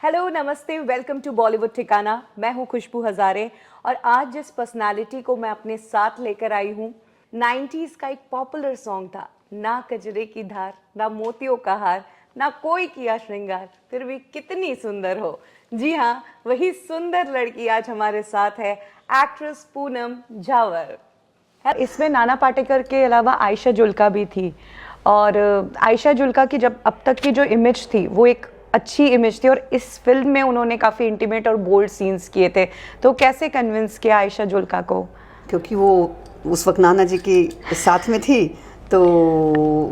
Hello, नमस्ते, welcome to Bollywood ठिकाना। मैं हूं खुशबू हजारे और आज जिस पर्सनालिटी को मैं अपने साथ लेकर आई हूं, 90s का एक पॉपुलर सॉन्ग था, ना कजरे की धार, ना मोतियों का हार, ना कोई किया श्रृंगार, फिर भी कितनी सुंदर हो। जी हाँ, वही सुंदर लड़की आज हमारे साथ है, एक्ट्रेस पूनम झावर। इसमें नाना पाटेकर के अलावा आयशा जुल्का भी थी और आयशा जुल्का की जब अब तक की जो इमेज थी वो एक अच्छी इमेज थी और इस फिल्म में उन्होंने काफ़ी इंटीमेट और बोल्ड सीन्स किए थे। तो कैसे कन्विंस किया आयशा जुल्का को? क्योंकि वो उस वक्त नाना जी के साथ में थी, तो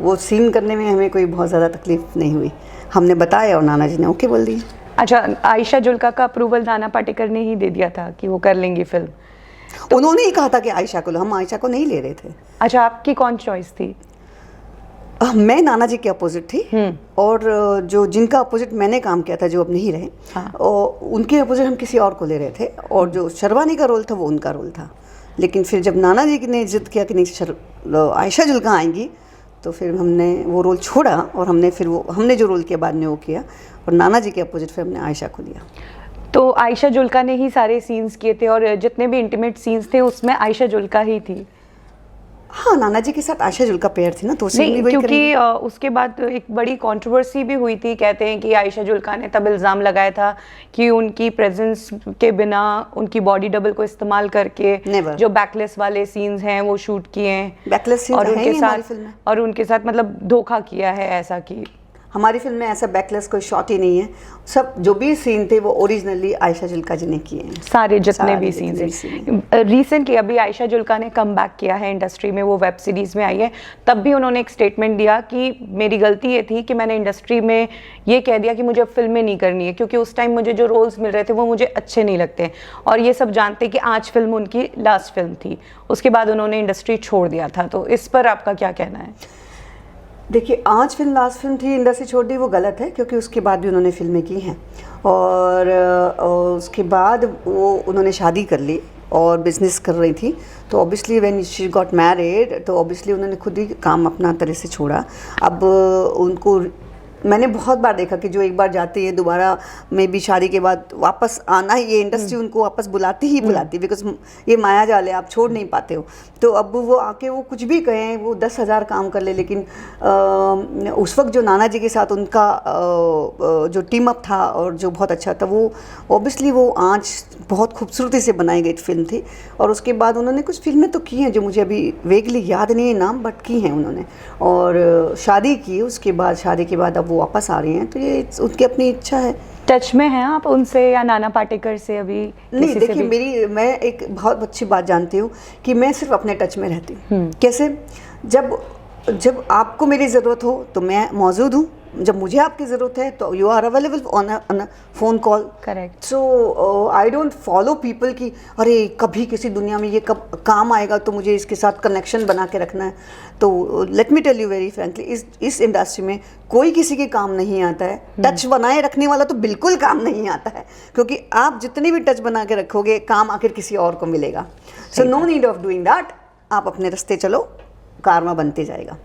वो सीन करने में हमें कोई बहुत ज़्यादा तकलीफ नहीं हुई। हमने बताया और नाना जी ने ओके बोल दिया। अच्छा, आयशा जुल्का का अप्रूवल नाना पाटेकर ने ही दे दिया था कि वो कर लेंगी फिल्म? तो उन्होंने ही कहा था कि आयशा को लो, हम आयशा को नहीं ले रहे थे। अच्छा, आपकी कौन चॉइस थी? मैं नाना जी के अपोजिट थी और जो जिनका अपोजिट मैंने काम किया था, जो अब नहीं रहे, और उनके अपोजिट हम किसी और को ले रहे थे और जो शर्वानी का रोल था वो उनका रोल था। लेकिन फिर जब नाना जी ने जिद किया कि नहीं आयशा जुल्का आएंगी, तो फिर हमने वो रोल छोड़ा और हमने जो रोल किया बाद में वो किया और नाना जी के अपोजिट फिर हमने आयशा को लिया। तो आयशा जुल्का ने ही सारे सीन्स किए थे और जितने भी इंटीमेट सीन्स थे उसमें आयशा जुल्का ही थी। हाँ, नाना जी के साथ आयशा जुल्का पेयर थी ना, तो नहीं, क्योंकि उसके बाद एक बड़ी कंट्रोवर्सी भी हुई थी। कहते हैं कि आयशा जुल्का ने तब इल्ज़ाम लगाया था कि उनकी प्रेजेंस के बिना उनकी बॉडी डबल को इस्तेमाल करके जो बैकलेस वाले सीन्स हैं वो शूट किए हैं, बैकलेस सीन्स और उनके साथ मतलब धोखा किया है। ऐसा कि हमारी फिल्म में ऐसा बैकलेस कोई शॉट ही नहीं है। सब जो भी सीन थे वो ओरिजिनली आयशा जुल्का जी ने किए हैं, सारे जितने भी सीन्स हैं। रिसेंटली अभी आयशा जुल्का ने कम बैक किया है इंडस्ट्री में, वो वेब सीरीज़ में आई है। तब भी उन्होंने एक स्टेटमेंट दिया कि मेरी गलती ये थी कि मैंने इंडस्ट्री में ये कह दिया कि मुझे अब फिल्में नहीं करनी है, क्योंकि उस टाइम मुझे जो रोल्स मिल रहे थे वो मुझे अच्छे नहीं लगते और ये सब जानते कि आज फिल्म उनकी लास्ट फिल्म थी। उसके बाद उन्होंने इंडस्ट्री छोड़ दिया था। तो इस पर आपका क्या कहना है? देखिए, आज फिल्म लास्ट फिल्म थी, इंडस्ट्री छोड़ दी, वो गलत है, क्योंकि उसके बाद भी उन्होंने फिल्में की हैं और उसके बाद वो उन्होंने शादी कर ली और बिजनेस कर रही थी। तो obviously when she got married, तो ऑब्वियसली उन्होंने खुद ही काम अपना तरह से छोड़ा। अब उनको मैंने बहुत बार देखा कि जो एक बार जाते हैं दोबारा में भी शादी के बाद वापस आना, ये इंडस्ट्री उनको वापस बुलाती ही बुलाती, बिकॉज ये माया जाल है, आप छोड़ नहीं पाते हो। तो अब वो आके वो कुछ भी कहें, वो 10,000 काम कर ले, लेकिन उस वक्त जो नाना जी के साथ उनका जो टीम अप था और जो बहुत अच्छा था, वो ऑब्वियसली वो आज बहुत खूबसूरती से बनाई गई फिल्म थी। और उसके बाद उन्होंने कुछ फिल्में तो की हैं जो मुझे अभी वेगली याद नहीं है नाम, बट की हैं उन्होंने, और शादी की। उसके बाद शादी के बाद अब वो वापस आ रही हैं, तो ये उनकी अपनी इच्छा है। टच में हैं आप उनसे या नाना पाटेकर से अभी? नहीं, देखिए, मैं एक बहुत अच्छी बात जानती हूँ कि मैं सिर्फ अपने टच में रहती हूँ। कैसे? जब आपको मेरी ज़रूरत हो तो मैं मौजूद हूँ, जब मुझे आपकी ज़रूरत है तो you are available on a phone call. Correct. So I don't follow people की अरे कभी किसी दुनिया में ये कब काम आएगा तो मुझे इसके साथ कनेक्शन बना के रखना है। तो let me tell you very frankly, इस इंडस्ट्री में कोई किसी के काम नहीं आता है। टच बनाए रखने वाला तो बिल्कुल काम नहीं आता है, क्योंकि आप जितनी भी टच बना के रखोगे, काम आखिर किसी और को मिलेगा। So no need of doing that. आप अपने रास्ते चलो, कारवा बनते जाएगा।